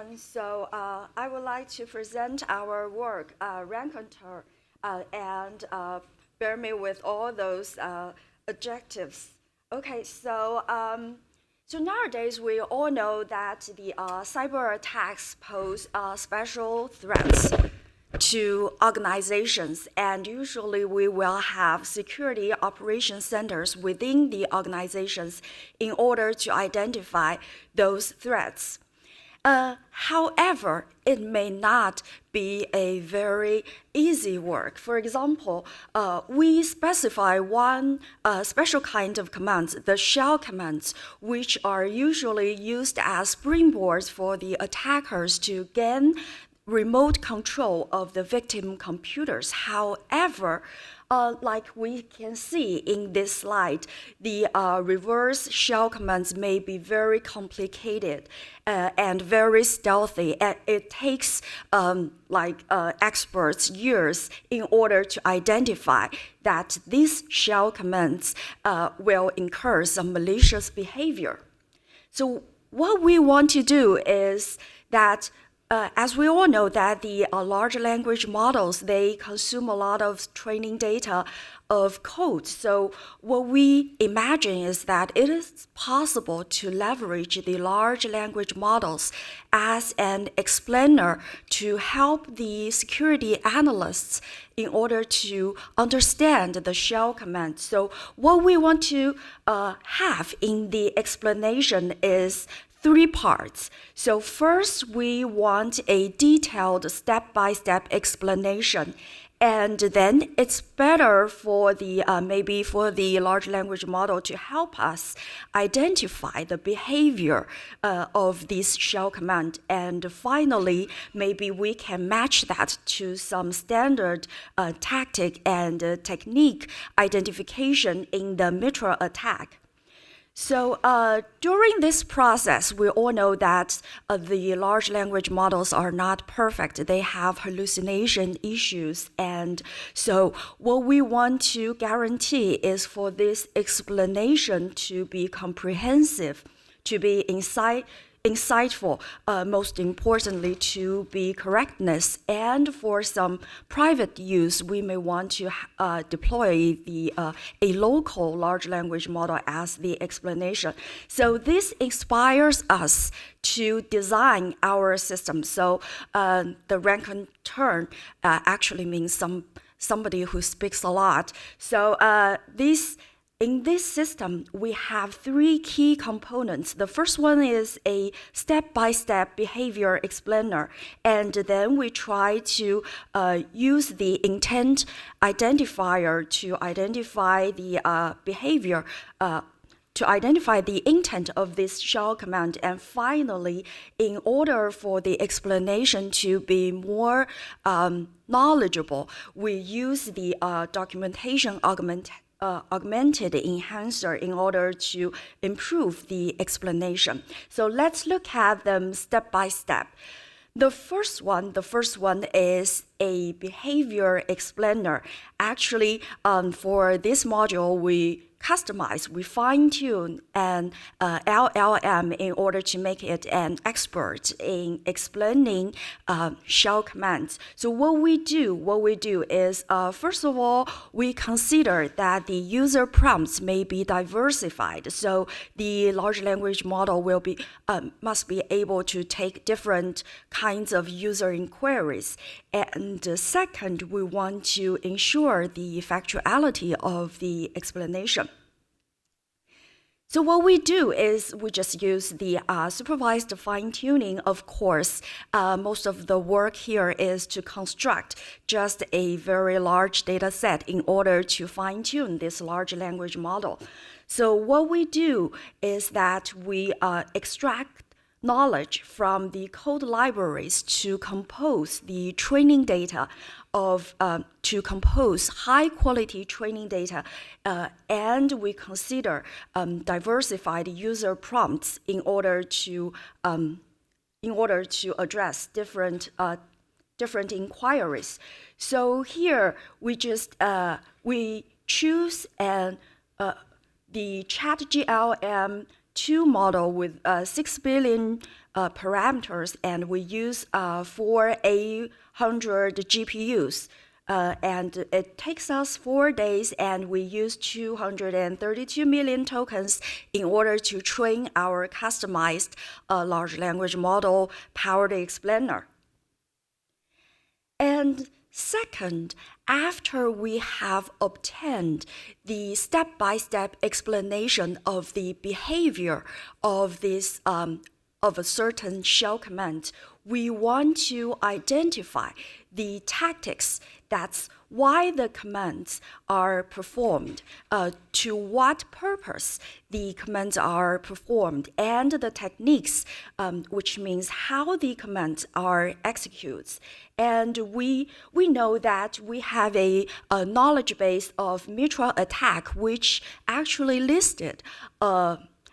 everyone. So I would like to present our work, Raconteur, and bear me with all those adjectives. Okay, so nowadays we all know that the cyber attacks pose special threats to organizations, and usually we will have security operation centers within the organizations in order to identify those threats. However, it may not be a very easy work. For example, we specify one special kind of commands, the shell commands, which are usually used as springboards for the attackers to gain remote control of the victim computers. However, like we can see in this slide, the reverse shell commands may be very complicated and very stealthy, and it takes experts years in order to identify that these shell commands will incur some malicious behavior. So what we want to do is that as we all know that the large language models, they consume a lot of training data of code. So what we imagine is that it is possible to leverage the large language models as an explainer to help the security analysts in order to understand the shell command. So what we want to have in the explanation is three parts. So first, we want a detailed step-by-step explanation. And then it's better for the maybe for the large language model to help us identify the behavior of this shell command. And finally, maybe we can match that to some standard tactic and technique identification in the MITRE attack. So during this process, we all know that the large language models are not perfect. They have hallucination issues. And so what we want to guarantee is for this explanation to be comprehensive, to be insightful, most importantly, to be correctness. And for some private use, we may want to deploy a local large language model as the explanation. So this inspires us to design our system. So the Raconteur actually means somebody who speaks a lot. So in this system, we have three key components. The first one is a step-by-step behavior explainer, and then we try to use the intent identifier to identify the behavior, to identify the intent of this shell command. And finally, in order for the explanation to be more knowledgeable, we use the documentation augmented enhancer in order to improve the explanation. So let's look at them step by step. The first one is a behavior explainer. Actually, for this module, we fine-tune an LLM in order to make it an expert in explaining shell commands. So what we do is, first of all, we consider that the user prompts may be diversified. So the large language model must be able to take different kinds of user inquiries. And second, we want to ensure the factuality of the explanation. So what we do is we just use the supervised fine-tuning. Of course, most of the work here is to construct just a very large data set in order to fine-tune this large language model. So what we do is that we extract knowledge from the code libraries to compose the training data to compose high-quality training data, and we consider diversified user prompts in order to address different inquiries. So here we just we choose the ChatGLM2 model with 6 billion parameters, and we use 4 800 GPUs. And it takes us 4 days, and we use 232 million tokens in order to train our customized large language model powered explainer. And second, after we have obtained the step-by-step explanation of the behavior of this of a certain shell command, we want to identify the tactics. That's why the commands are performed, to what purpose the commands are performed, and the techniques, which means how the commands are executed. And we know that we have a knowledge base of MITRE ATT&CK, which actually listed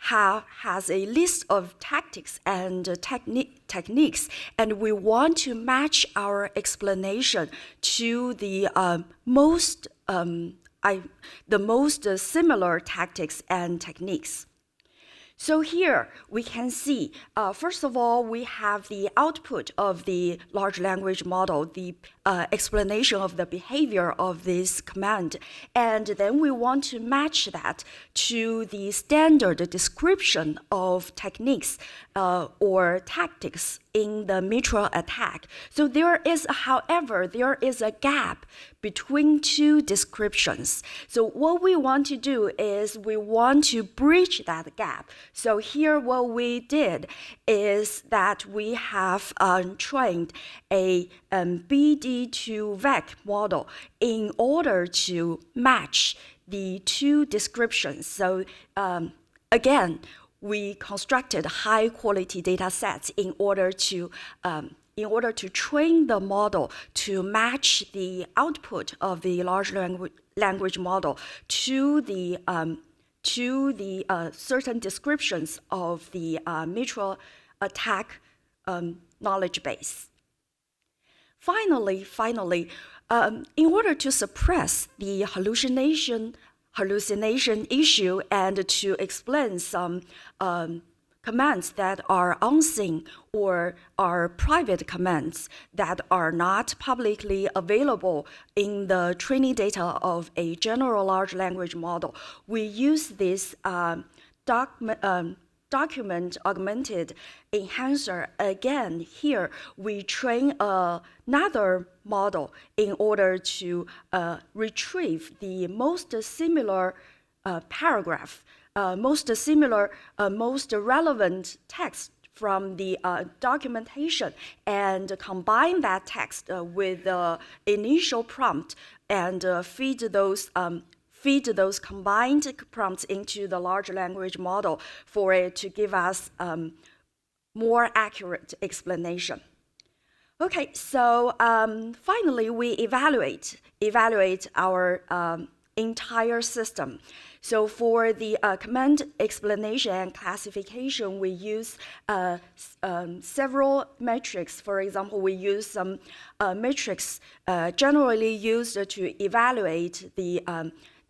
has a list of tactics and techniques, and we want to match our explanation to the most similar tactics and techniques. So here we can see, first of all, we have the output of the large language model, the explanation of the behavior of this command, and then we want to match that to the standard description of techniques or tactics in the MITRE ATT&CK. So however, there is a gap between two descriptions. So what we want to do is we want to bridge that gap. So here what we did is that we have trained a BD2-VEC model in order to match the two descriptions. So again, we constructed high-quality data sets in order to train the model to match the output of the large language model to the certain descriptions of the MITRE ATT&CK knowledge base. Finally, in order to suppress the hallucination issue and to explain some commands that are unseen or are private commands that are not publicly available in the training data of a general large language model, we use this document augmented enhancer. Again, here we train another model in order to retrieve the most similar paragraph, most relevant text from the documentation, and combine that text with the initial prompt and feed those combined prompts into the large language model for it to give us more accurate explanation. Okay, so finally we evaluate our entire system. So for the command explanation and classification, we use several metrics. For example, we use some metrics generally used to evaluate the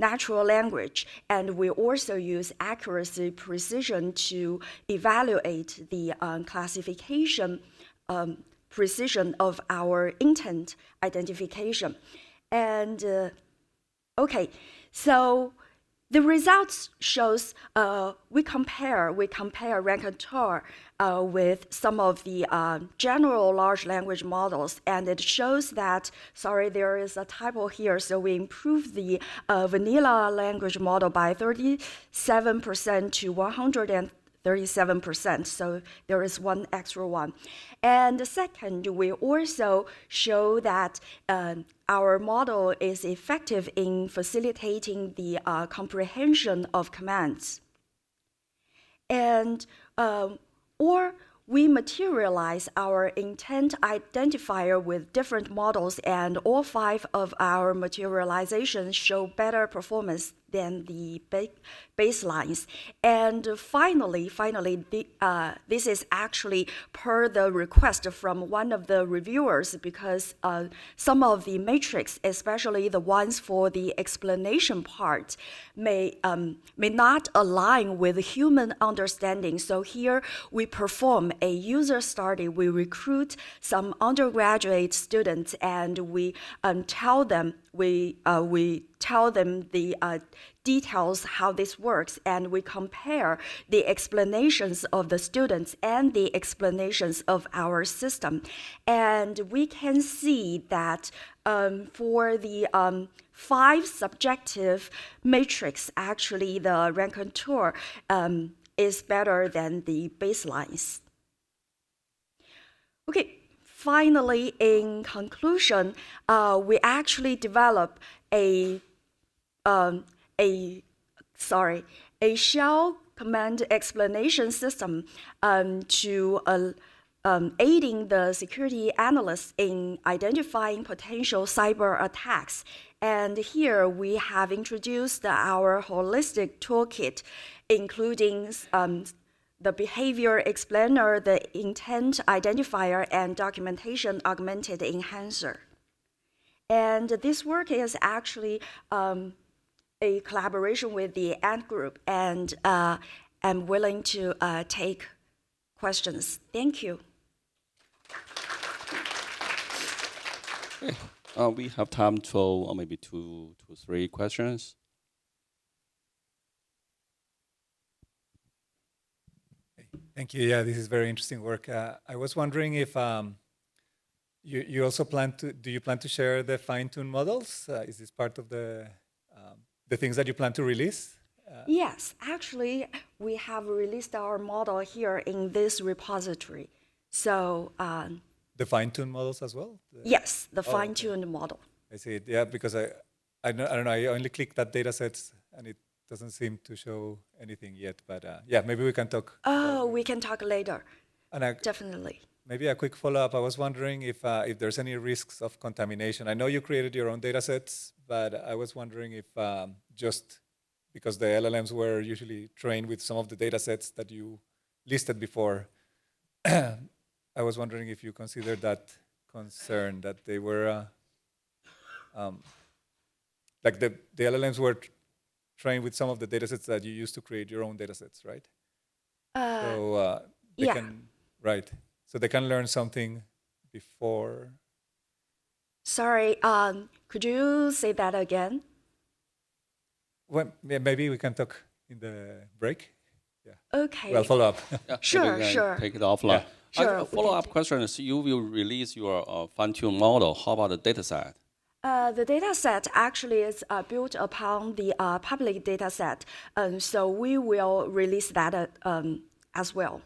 natural language, and we also use accuracy precision to evaluate the classification precision of our intent identification. And okay, so the results shows we compare Raconteur with some of the general large language models, and it shows that, sorry, there is a typo here, so we improved the vanilla language model by 37% to 137%, so there is one extra one. And second, we also show that our model is effective in facilitating the comprehension of commands. And or we materialize our intent identifier with different models, and all 5 of our materializations show better performance than the baselines. And finally, this is actually per the request from one of the reviewers, because some of the metrics, especially the ones for the explanation part, may not align with human understanding. So here we perform a user study. We recruit some undergraduate students, and we tell them the details how this works, and we compare the explanations of the students and the explanations of our system. And we can see that for the 5 subjective matrix, actually the Raconteur is better than the baselines. Okay. Finally, in conclusion, we actually develop a shell command explanation system to aiding the security analysts in identifying potential cyber attacks. And here we have introduced our holistic toolkit, including the behavior explainer, the intent identifier, and documentation augmented enhancer. And this work is actually a collaboration with the ANT group, and I'm willing to take questions. Thank you. Okay. We have time for maybe two to three questions. Thank you. Yeah, this is very interesting work. I was wondering if you also plan to, do you plan to share the fine-tuned models? Is this part of the things that you plan to release? Yes, actually, we have released our model here in this repository. So the fine-tuned models as well? Yes, the fine-tuned model. I see it. Yeah, because I don't know. I only clicked that datasets and it doesn't seem to show anything yet. But yeah, maybe we can talk. Oh, we can talk later. And definitely. Maybe a quick follow-up. I was wondering if there's any risks of contamination. I know you created your own datasets, but I was wondering if just because the LLMs were usually trained with some of the datasets that you listed before, I was wondering if you considered that concern that they were like the LLMs were trained with some of the datasets that you used to create your own datasets, right? So they yeah. can, right. So they can learn something before. Sorry, could you say that again? Well, maybe we can talk in the break. Yeah. Okay. Well, follow up. Yeah, Sure, sure. Take it offline. Yeah. Sure. A follow-up question is, you will release your fine-tuned model. How about the data set? The data set actually is built upon the public data set, so we will release that as well.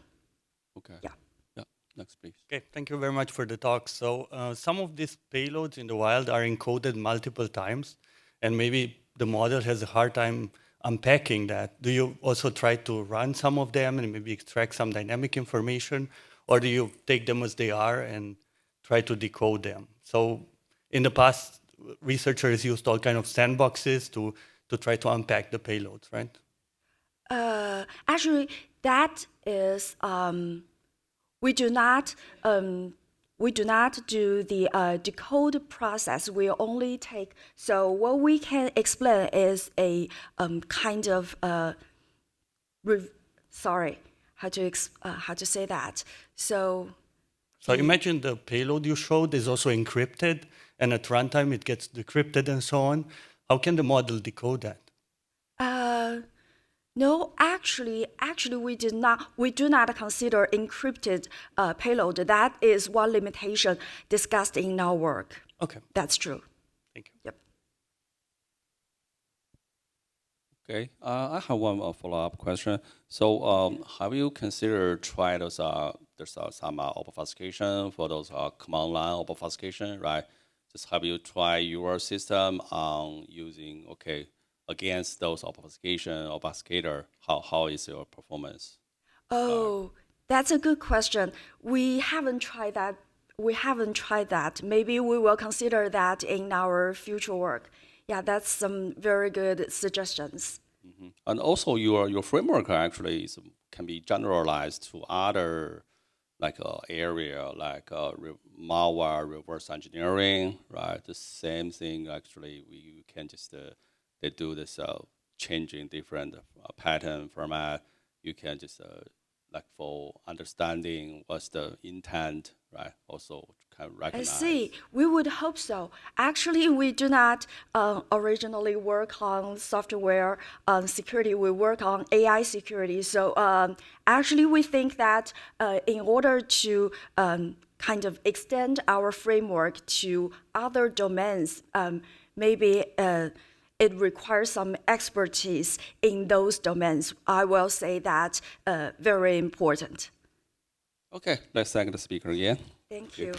Okay. Yeah. Yeah. Next, please. Okay, thank you very much for the talk. So some of these payloads in the wild are encoded multiple times, and maybe the model has a hard time unpacking that. Do you also try to run some of them and maybe extract some dynamic information, or do you take them as they are and try to decode them? So in the past, researchers used all kind of sandboxes to try to unpack the payloads, right? Actually, that is we do not do the decode process. We only take, so what we can explain is a kind of sorry, how to say that. So Imagine the payload you showed is also encrypted, and at runtime it gets decrypted and so on. How can the model decode that? No, actually, we do not consider encrypted payload. That is one limitation discussed in our work. Okay. That's true. Thank you. Yep. Okay. I have one follow-up question. So have you considered try those there's some obfuscation for those command line obfuscation, right? Just have you try your system on using against those obfuscator? How is your performance? Oh, that's a good question. We haven't tried that. Maybe we will consider that in our future work. Yeah, that's some very good suggestions. Mm-hmm. And also your framework actually can be generalized to other like area like malware reverse engineering, right? The same thing actually we can just they do this changing different pattern format. You can just like for understanding what's the intent, right? Also kind of I recognize. see. We would hope so. Actually, we do not originally work on software security. We work on AI security. So actually, we think that in order to kind of extend our framework to other domains, maybe it requires some expertise in those domains. I will say that very important. Okay, let's thank the speaker again. Thank you.